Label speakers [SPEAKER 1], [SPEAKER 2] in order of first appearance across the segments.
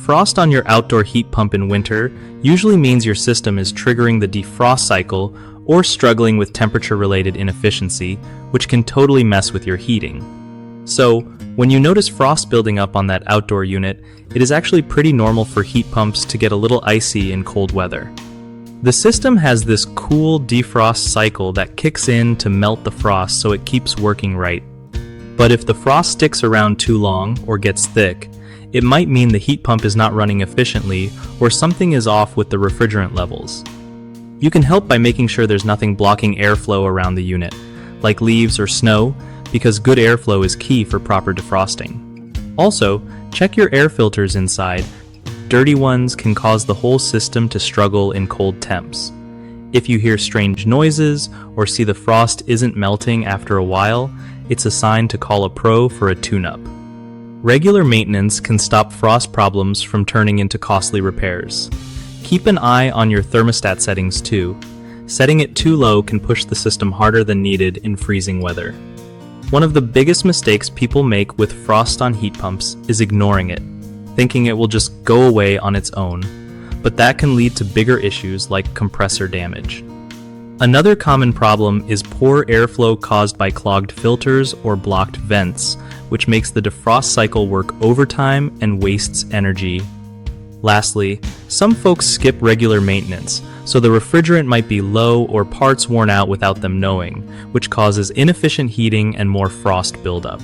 [SPEAKER 1] frost on your outdoor heat pump in winter usually means your system is triggering the defrost cycle or struggling with temperature-related inefficiency, which can totally mess with your heating. So, when you notice frost building up on that outdoor unit, it is actually pretty normal for heat pumps to get a little icy in cold weather. The system has this cool defrost cycle that kicks in to melt the frost so it keeps working right. But if the frost sticks around too long or gets thick, it might mean the heat pump is not running efficiently or something is off with the refrigerant levels. You can help by making sure there's nothing blocking airflow around the unit, like leaves or snow, because good airflow is key for proper defrosting. Also, check your air filters inside. Dirty ones can cause the whole system to struggle in cold temps. If you hear strange noises or see the frost isn't melting after a while, it's a sign to call a pro for a tune-up. Regular maintenance can stop frost problems from turning into costly repairs. Keep an eye on your thermostat settings too. Setting it too low can push the system harder than needed in freezing weather. One of the biggest mistakes people make with frost on heat pumps is ignoring it, thinking it will just go away on its own, but that can lead to bigger issues like compressor damage. Another common problem is poor airflow caused by clogged filters or blocked vents, which makes the defrost cycle work overtime and wastes energy. Lastly, some folks skip regular maintenance, so the refrigerant might be low or parts worn out without them knowing, which causes inefficient heating and more frost buildup.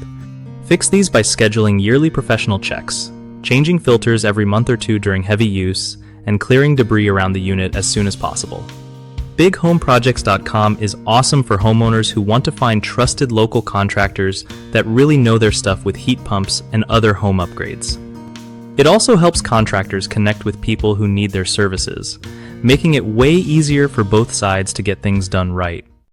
[SPEAKER 1] Fix these by scheduling yearly professional checks, changing filters every month or two during heavy use, and clearing debris around the unit as soon as possible. BigHomeProjects.com is awesome for homeowners who want to find trusted local contractors that really know their stuff with heat pumps and other home upgrades. It also helps contractors connect with people who need their services, making it way easier for both sides to get things done right.